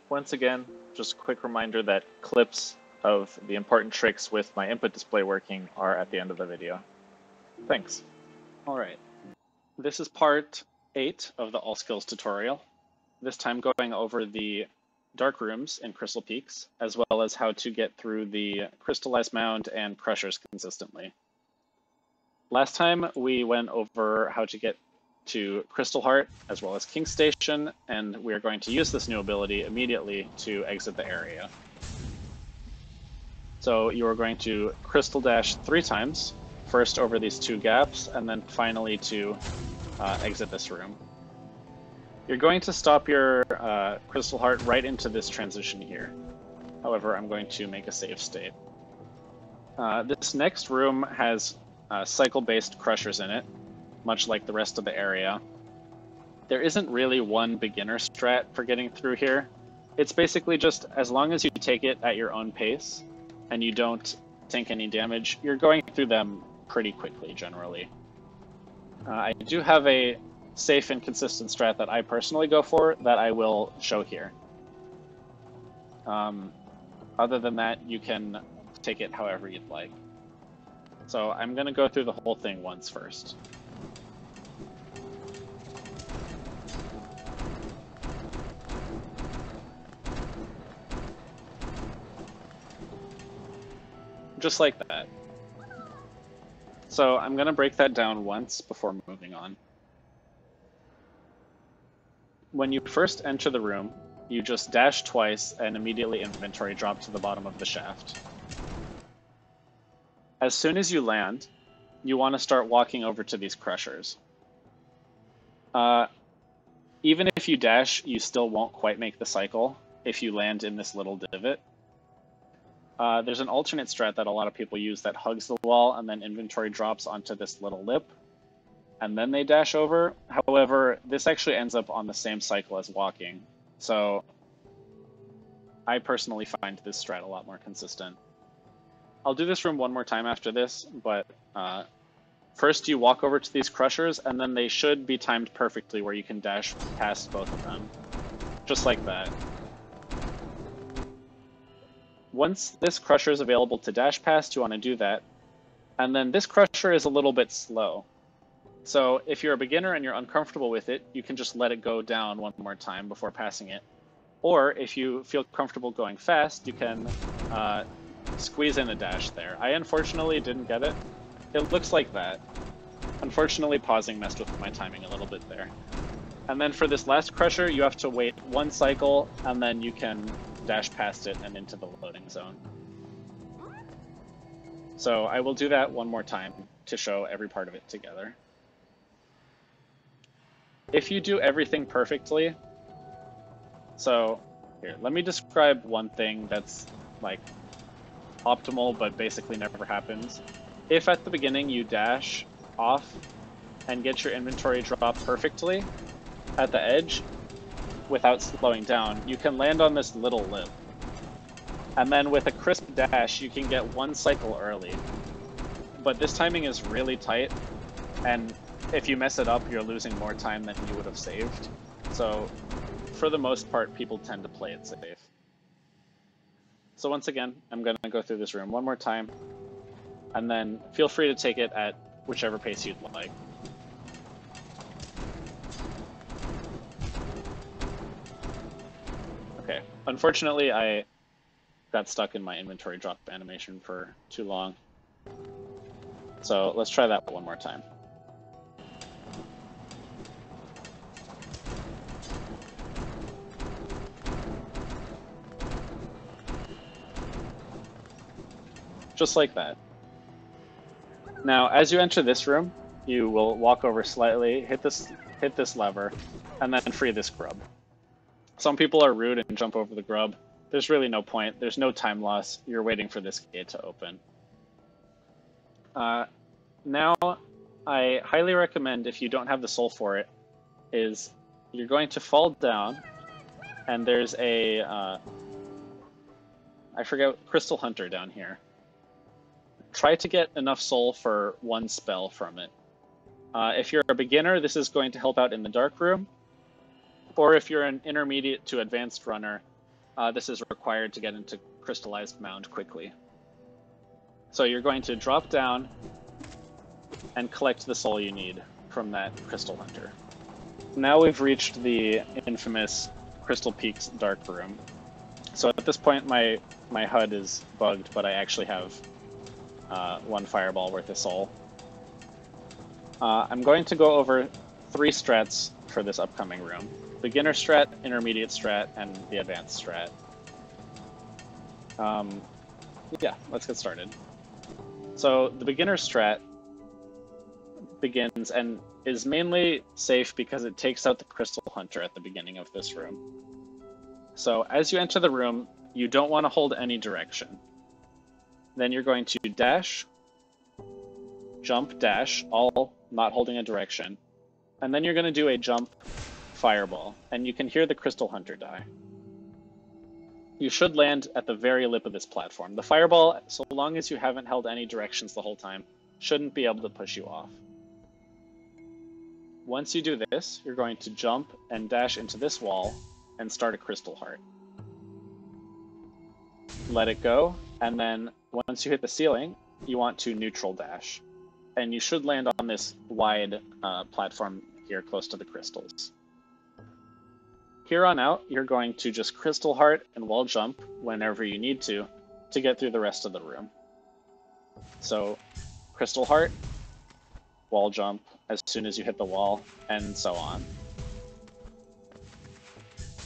Once again, just a quick reminder that clips of the important tricks with my input display working are at the end of the video. Thanks. All right, this is part 8 of the All Skills tutorial, this time going over the dark rooms in Crystal Peaks, as well as how to get through the crystallized mound and crushers consistently. Last time we went over how to get to Crystal Heart as well as King Station, and we are going to use this new ability immediately to exit the area. So you are going to Crystal Dash 3 times, first over these 2 gaps, and then finally to exit this room. You're going to stop your Crystal Heart right into this transition here. However, I'm going to make a save state. This next room has cycle-based crushers in it, much like the rest of the area. There isn't really one beginner strat for getting through here. It's basically just as long as you take it at your own pace and you don't take any damage, you're going through them pretty quickly generally. I do have a safe and consistent strat that I personally go for that I will show here. Other than that, you can take it however you'd like. So I'm going to go through the whole thing once first. Just like that. So I'm going to break that down once before moving on. When you first enter the room, you just dash twice and immediately inventory drop to the bottom of the shaft. As soon as you land, you want to start walking over to these crushers. Even if you dash, you still won't quite make the cycle if you land in this little divot. There's an alternate strat that a lot of people use that hugs the wall and then inventory drops onto this little lip, and then they dash over. However, this actually ends up on the same cycle as walking. So I personally find this strat a lot more consistent. I'll do this room one more time after this, but first you walk over to these crushers, and then they should be timed perfectly where you can dash past both of them. Just like that. Once this crusher is available to dash past, you want to do that. And then this crusher is a little bit slow. So if you're a beginner and you're uncomfortable with it, you can just let it go down one more time before passing it. Or if you feel comfortable going fast, you can squeeze in a dash there. I unfortunately didn't get it. It looks like that. Unfortunately, pausing messed with my timing a little bit there. And then for this last crusher, you have to wait 1 cycle, and then you can dash past it and into the loading zone. So I will do that one more time to show every part of it together. If you do everything perfectly, so here, let me describe one thing that's like optimal but basically never happens. If at the beginning you dash off and get your inventory drop perfectly at the edge without slowing down, you can land on this little lip. And then with a crisp dash, you can get 1 cycle early. But this timing is really tight, and if you mess it up, you're losing more time than you would have saved. So for the most part, people tend to play it safe. So once again, I'm going to go through this room one more time, and then feel free to take it at whichever pace you'd like. Okay, unfortunately I got stuck in my inventory drop animation for too long. So let's try that one more time. Just like that. Now, as you enter this room, you will walk over slightly, hit this lever, and then free this grub. Some people are rude and jump over the grub. There's really no point. There's no time loss. You're waiting for this gate to open. Now, I highly recommend, if you don't have the soul for it, is you're going to fall down, and there's a, I forget, Crystal Hunter down here. Try to get enough soul for 1 spell from it. If you're a beginner, this is going to help out in the dark room. Or if you're an intermediate to advanced runner, this is required to get into crystallized mound quickly. So you're going to drop down and collect the soul you need from that Crystal Hunter. Now we've reached the infamous Crystal Peaks Dark Room. So at this point my HUD is bugged, but I actually have one fireball worth of soul. I'm going to go over 3 strats for this upcoming room. Beginner strat, intermediate strat, and the advanced strat. Yeah, let's get started. So the beginner strat begins and is mainly safe because it takes out the Crystal Hunter at the beginning of this room. So as you enter the room, you don't want to hold any direction. Then you're going to dash, jump, dash, all not holding a direction. And then you're going to do a jump fireball, and you can hear the Crystal Hunter die. You should land at the very lip of this platform. The fireball, so long as you haven't held any directions the whole time, shouldn't be able to push you off. Once you do this, you're going to jump and dash into this wall and start a Crystal Heart. Let it go, and then once you hit the ceiling, you want to neutral dash. And you should land on this wide platform here close to the crystals. Here on out, you're going to just Crystal Heart and wall jump whenever you need to get through the rest of the room. So Crystal Heart, wall jump as soon as you hit the wall, and so on.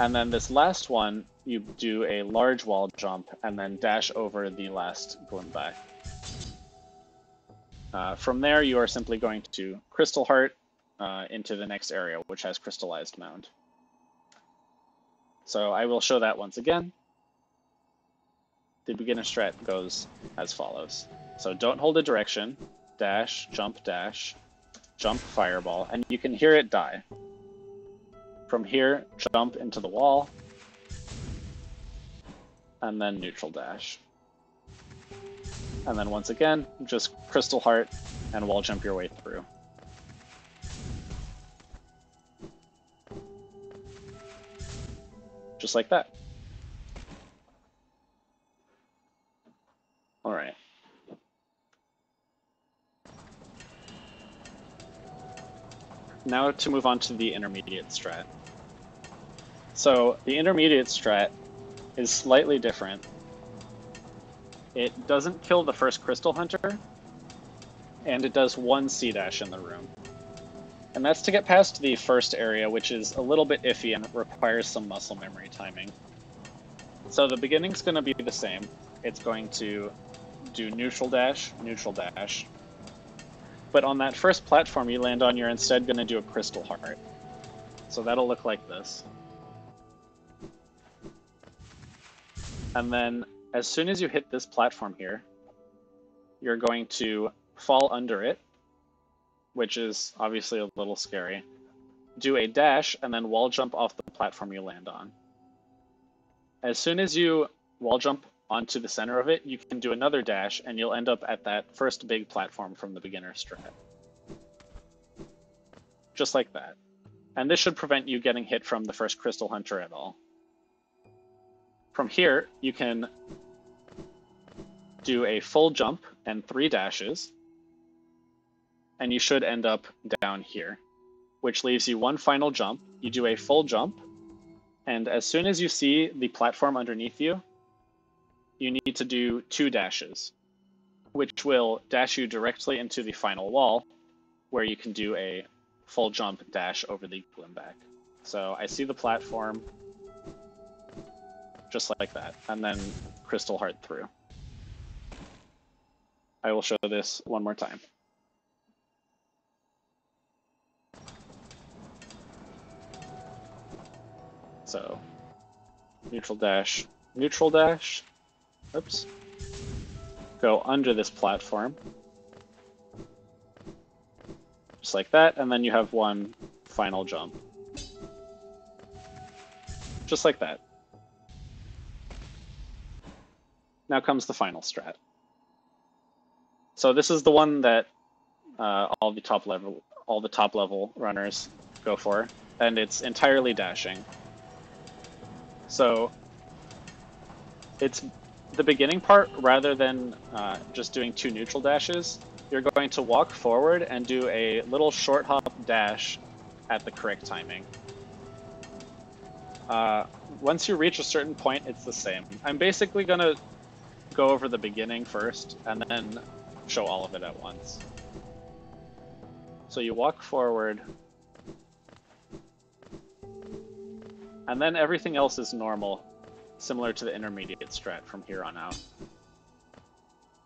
And then this last one, you do a large wall jump and then dash over the last Glimback. From there, you are simply going to Crystal Heart into the next area, which has Crystallized Mound. So I will show that once again. The beginner strat goes as follows. So don't hold a direction, dash, jump, fireball, and you can hear it die. From here, jump into the wall, and then neutral dash. And then once again, just Crystal Heart and wall jump your way through. Just like that. All right. Now to move on to the intermediate strat. So the intermediate strat is slightly different. It doesn't kill the first Crystal Hunter, and it does 1 C-dash in the room. And that's to get past the first area, which is a little bit iffy and requires some muscle memory timing. So the beginning's going to be the same. It's going to do neutral dash, but on that first platform you land on, you're instead going to do a Crystal Heart. So that'll look like this. And then as soon as you hit this platform here, you're going to fall under it, which is obviously a little scary. Do a dash and then wall jump off the platform you land on. As soon as you wall jump onto the center of it, you can do another dash and you'll end up at that first big platform from the beginner strat. Just like that. And this should prevent you getting hit from the first Crystal Hunter at all. From here, you can do a full jump and 3 dashes, and you should end up down here, which leaves you 1 final jump. You do a full jump, and as soon as you see the platform underneath you, you need to do 2 dashes, which will dash you directly into the final wall, where you can do a full jump dash over the Glimback. So I see the platform, just like that, and then Crystal Heart through. I will show this one more time. So neutral dash, oops, go under this platform, just like that, and then you have 1 final jump, just like that. Now comes the final strat. So this is the one that all the top level runners go for, and it's entirely dashing. So It's the beginning part, rather than just doing 2 neutral dashes, you're going to walk forward and do a little short hop dash at the correct timing. Once you reach a certain point, it's the same. I'm basically going to go over the beginning first and then show all of it at once. So you walk forward, and then everything else is normal, similar to the intermediate strat from here on out.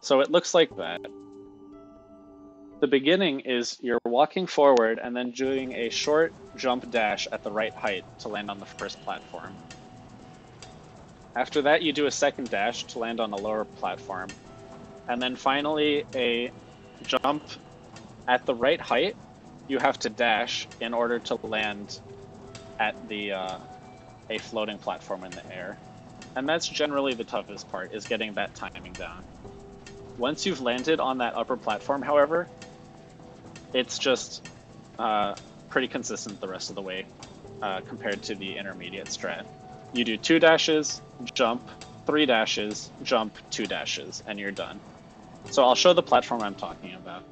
So it looks like that. The beginning is you're walking forward and then doing a short jump dash at the right height to land on the first platform. After that, you do a second dash to land on a lower platform. And then finally, a jump at the right height. You have to dash in order to land at the a floating platform in the air. And that's generally the toughest part, is getting that timing down. Once you've landed on that upper platform, however, it's just pretty consistent the rest of the way compared to the intermediate strat. You do 2 dashes, jump, 3 dashes, jump, 2 dashes, and you're done. So I'll show the platform I'm talking about.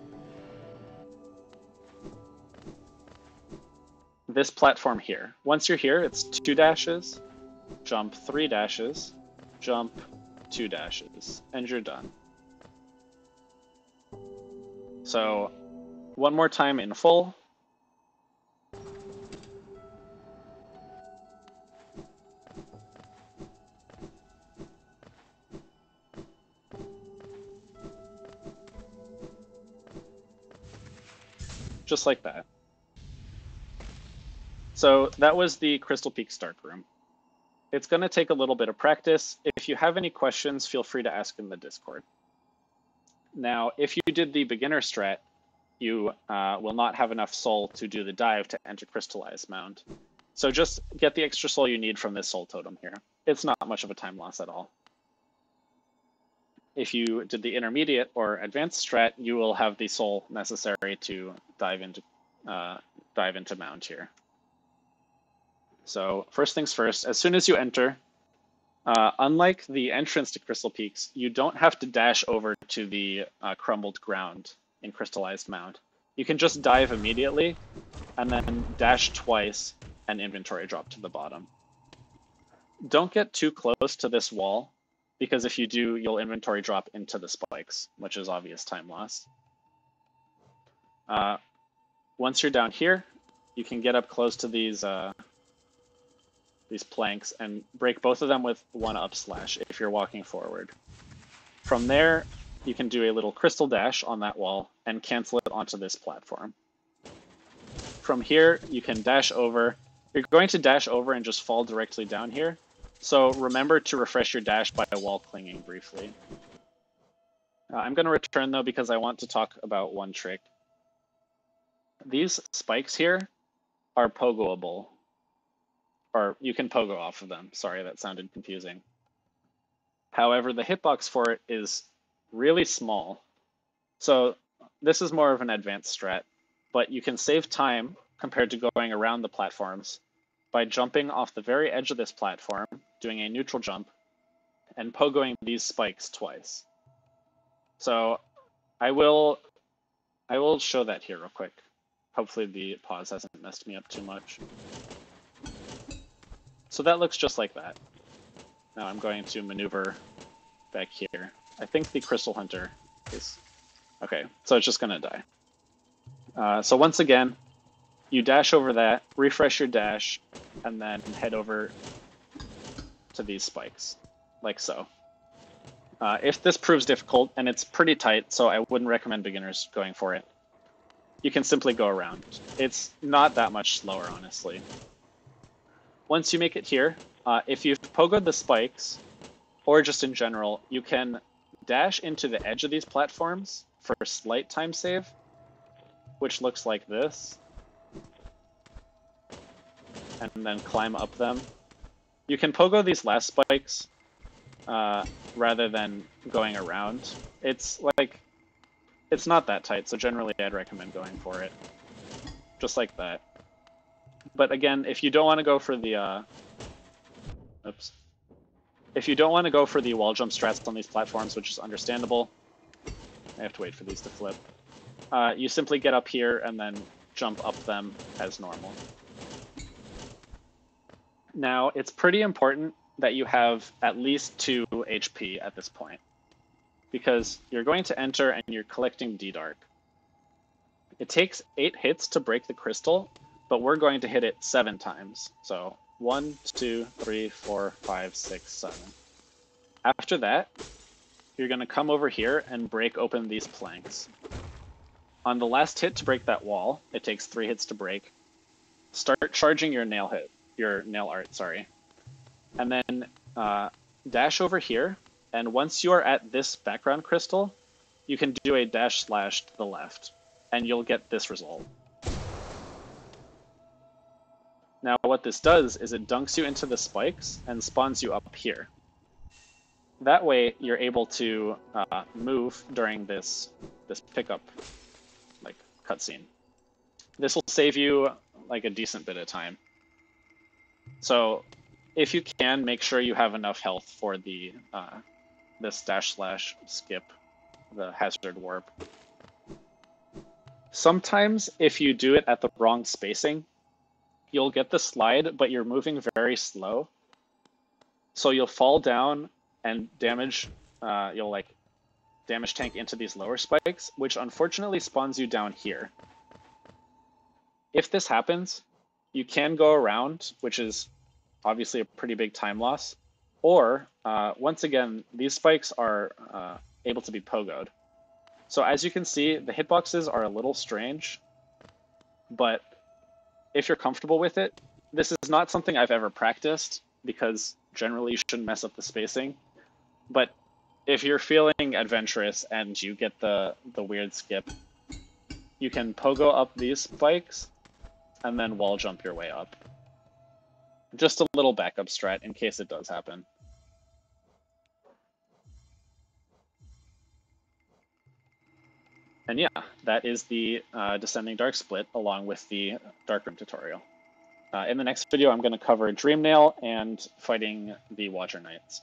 This platform here. Once you're here, it's 2 dashes, jump 3 dashes, jump 2 dashes, and you're done. So one more time in full. Just like that. So that was the Crystal Peak start room. It's going to take a little bit of practice. If you have any questions, feel free to ask in the Discord. Now, if you did the beginner strat, you will not have enough soul to do the dive to enter Crystallized Mound. So just get the extra soul you need from this soul totem here. It's not much of a time loss at all. If you did the intermediate or advanced strat, you will have the soul necessary to dive into Mound here. So first things first, as soon as you enter, unlike the entrance to Crystal Peaks, you don't have to dash over to the crumbled ground in Crystallized Mound. You can just dive immediately and then dash twice and inventory drop to the bottom. Don't get too close to this wall, because if you do, you'll inventory drop into the spikes, which is obvious time loss. Once you're down here, you can get up close to these planks and break both of them with 1 up slash if you're walking forward. From there, you can do a little crystal dash on that wall and cancel it onto this platform. From here, you can dash over. You're going to dash over and just fall directly down here. So remember to refresh your dash by a wall clinging briefly. I'm going to return though because I want to talk about one trick. These spikes here are pogoable. Or you can pogo off of them. Sorry, that sounded confusing. However, the hitbox for it is really small. So this is more of an advanced strat, but you can save time compared to going around the platforms by jumping off the very edge of this platform, doing a neutral jump, and pogoing these spikes twice. So I will show that here real quick. Hopefully the pause hasn't messed me up too much. So that looks just like that. Now I'm going to maneuver back here. I think the Crystal Hunter is... Okay, so it's just going to die. So once again, you dash over that, refresh your dash, and then head over to these spikes, like so. If this proves difficult, and it's pretty tight, so I wouldn't recommend beginners going for it, you can simply go around. It's not that much slower, honestly. Once you make it here, if you've pogoed the spikes, or just in general, you can dash into the edge of these platforms for a slight time save, which looks like this, and then climb up them. You can pogo these last spikes rather than going around. It's not that tight, so generally I'd recommend going for it, just like that. But again, if you don't want to go for the, oops. If you don't want to go for the wall jump strats on these platforms, which is understandable, I have to wait for these to flip. You simply get up here and then jump up them as normal. Now, it's pretty important that you have at least 2 HP at this point, because you're going to enter and you're collecting D-Dark. It takes 8 hits to break the crystal, but we're going to hit it 7 times. So 1, 2, 3, 4, 5, 6, 7. After that, you're going to come over here and break open these planks. On the last hit to break that wall, it takes 3 hits to break. Start charging your nail art, sorry. And then dash over here, and once you are at this background crystal, you can do a dash slash to the left, and you'll get this result. Now what this does is it dunks you into the spikes and spawns you up here. That way you're able to move during this pickup like cutscene. This will save you like a decent bit of time. So if you can, make sure you have enough health for the this dash slash skip, the hazard warp. Sometimes if you do it at the wrong spacing, you'll get the slide, but you're moving very slow. So you'll fall down and damage, you'll like damage tank into these lower spikes, which unfortunately spawns you down here. If this happens, you can go around, which is obviously a pretty big time loss, or once again, these spikes are able to be pogoed. So as you can see, the hitboxes are a little strange, but if you're comfortable with it, this is not something I've ever practiced because generally you shouldn't mess up the spacing. But if you're feeling adventurous and you get the weird skip, you can pogo up these spikes and then wall jump your way up. Just a little backup strat in case it does happen. And yeah, that is the Descending Dark split along with the Darkroom tutorial. In the next video, I'm going to cover Dream Nail and fighting the Watcher Knights.